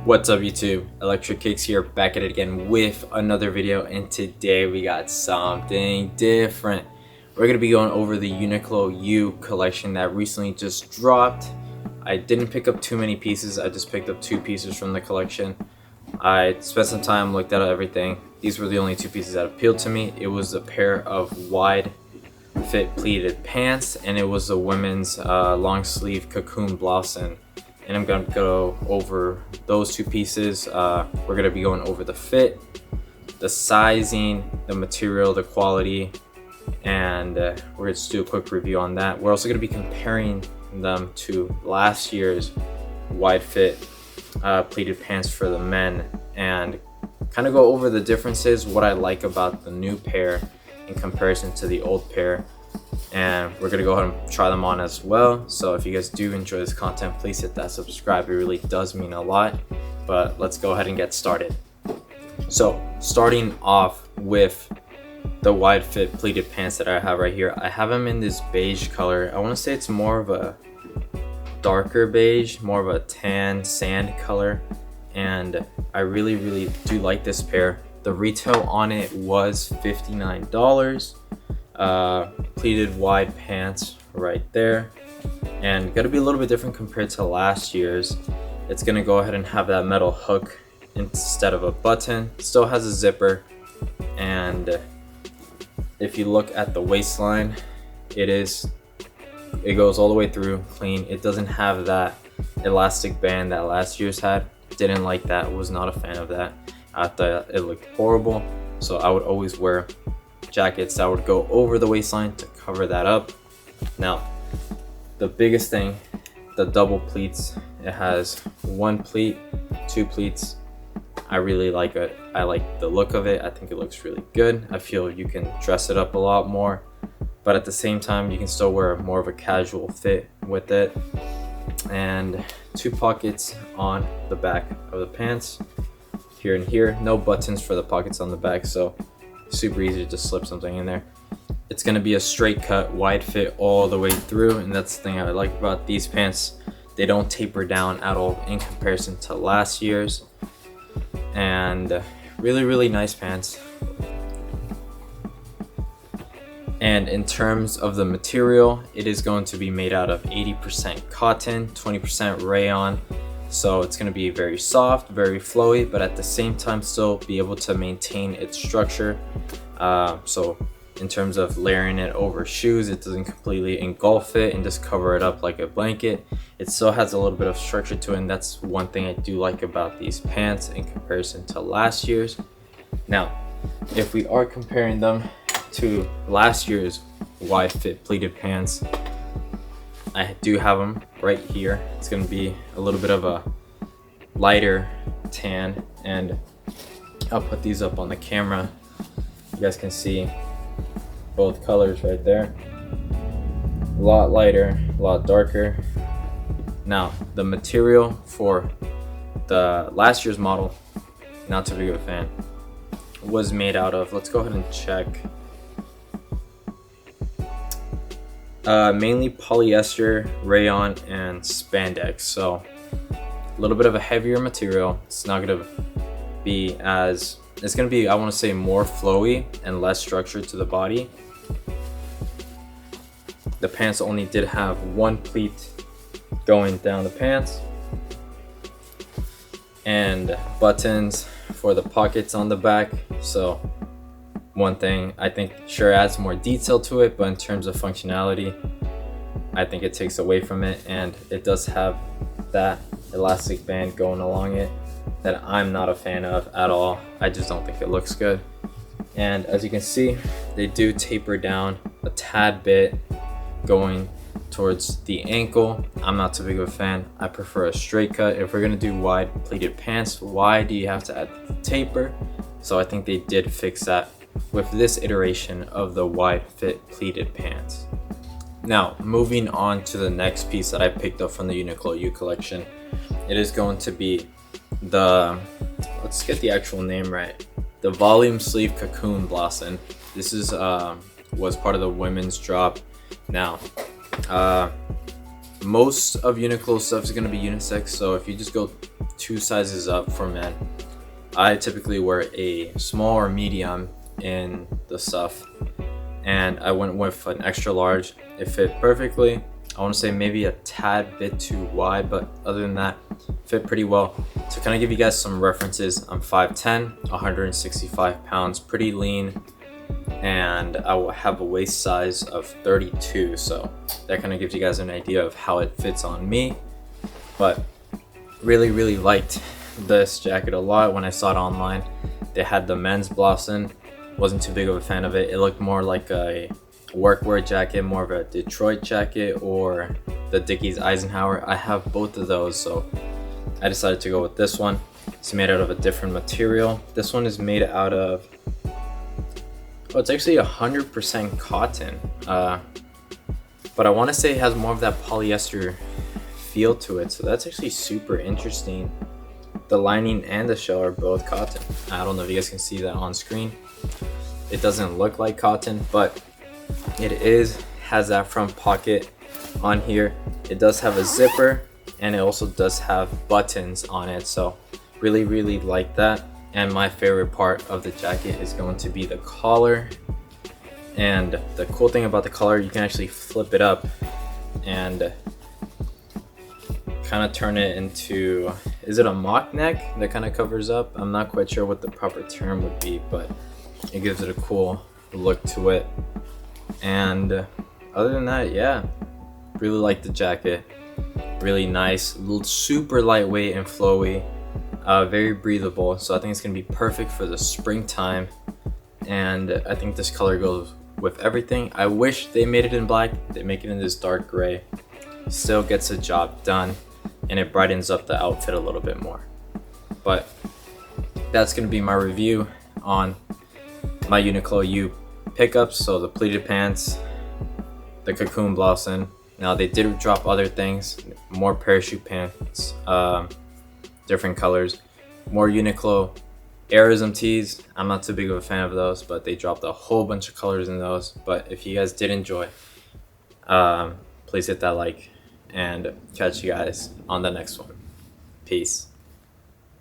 What's up YouTube? Electric Kicks here, back at it again with another video, and today we got something different. We're going to be going over the Uniqlo U collection that recently just dropped. I didn't pick up too many pieces, I just picked up 2 pieces from the collection. I spent some time, looked at everything. These were the only 2 pieces that appealed to me. It was a pair of wide fit pleated pants, and it was a women's long sleeve Cacoon Blouson. And I'm going to go over those 2 pieces. We're going to be going over the fit, the sizing, the material, the quality, and we're going to just do a quick review on that. We're also going to be comparing them to last year's wide fit pleated pants for the men, and kind of go over the differences, what I like about the new pair in comparison to the old pair. And we're gonna go ahead and try them on as well. So if you guys do enjoy this content, please hit that subscribe. It really does mean a lot. But let's go ahead and get started. So starting off with the wide fit pleated pants that I have right here, I have them in this beige color. I want to say it's more of a darker beige, more of a tan sand color, and I really do like this pair. The retail on it was $59. Pleated wide pants right there, and gonna be a little bit different compared to last year's. It's gonna go ahead and have that metal hook instead of a button. It still has a zipper, and if you look at the waistline, it goes all the way through clean. It doesn't have that elastic band that last year's had. Didn't like that, was not a fan of that. I thought it looked horrible, so I would always wear jackets that would go over the waistline to cover that up. Now, the biggest thing, the double pleats. It has 1 pleat, 2 pleats. I really like it. I like the look of it. I think it looks really good. I feel you can dress it up a lot more, but at the same time you can still wear more of a casual fit with it. And 2 pockets on the back of the pants, here and here. No buttons for the pockets on the back, so super easy to just slip something in there. It's going to be a straight cut wide fit all the way through, and that's the thing I like about these pants. They don't taper down at all in comparison to last year's, and really nice pants. And in terms of the material, it is going to be made out of 80% cotton, 20% rayon. So it's going to be very soft, very flowy, but at the same time still be able to maintain its structure. So in terms of layering it over shoes, it doesn't completely engulf it and just cover it up like a blanket. It still has a little bit of structure to it, and that's one thing I do like about these pants in comparison to last year's. Now, if we are comparing them to last year's wide fit pleated pants, I do have them right here. It's going to be a little bit of a lighter tan, and I'll put these up on the camera. You guys can see both colors right there. A lot lighter, a lot darker. Now, the material for the last year's model, not too big of a fan, was made out of, let's go ahead and check. Mainly polyester, rayon, and spandex. So a little bit of a heavier material. It's not gonna be as, it's gonna be, I want to say, more flowy and less structure to the body. The pants only did have 1 pleat going down the pants, and buttons for the pockets on the back. So one thing I think sure adds more detail to it, but in terms of functionality, I think it takes away from it. And it does have that elastic band going along it that I'm not a fan of at all. I just don't think it looks good. And as you can see, they do taper down a tad bit going towards the ankle. I'm not too big of a fan. I prefer a straight cut. If we're gonna do wide pleated pants, why do you have to add the taper? So I think they did fix that with this iteration of the wide fit pleated pants. Now, moving on to the next piece that I picked up from the Uniqlo U collection. It is going to be the, let's get the actual name right, the volume sleeve Cacoon Blouson. This is was part of the women's drop. Now, most of Uniqlo stuff is going to be unisex, so if you just go 2 sizes up for men. I typically wear a small or medium in the stuff, and I went with an extra large. It fit perfectly. I want to say maybe a tad bit too wide, but other than that, fit pretty well. To kind of give you guys some references, I'm 5'10", 165 pounds, pretty lean, and I will have a waist size of 32, so that kind of gives you guys an idea of how it fits on me. But really liked this jacket a lot. When I saw it online, they had the men's Blouson. Wasn't too big of a fan of it. It looked more like a workwear jacket, more of a Detroit jacket, or the Dickies Eisenhower. I have both of those, so I decided to go with this one. It's made out of a different material. This one is made out of, oh, it's actually 100% cotton, but I want to say it has more of that polyester feel to it, so that's actually super interesting. The lining and the shell are both cotton. I don't know if you guys can see that on screen. It doesn't look like cotton, but it has that front pocket on here. It does have a zipper, and it also does have buttons on it, so really like that. And my favorite part of the jacket is going to be the collar. And the cool thing about the collar, you can actually flip it up and kind of turn it into, is it a mock neck that kind of covers up? I'm not quite sure what the proper term would be, but it gives it a cool look to it. And other than that, yeah, really like the jacket. Really nice, super lightweight and flowy, very breathable, so I think it's gonna be perfect for the springtime. And I think this color goes with everything. I wish they made it in black. They make it in this dark gray. Still gets the job done, and it brightens up the outfit a little bit more. But that's gonna be my review on my Uniqlo U pickups. So the pleated pants, the Cacoon Blouson. Now they did drop other things, more parachute pants, different colors, more Uniqlo Aerism tees. I'm not too big of a fan of those, but they dropped a whole bunch of colors in those. But if you guys did enjoy, please hit that like, and catch you guys on the next one. Peace.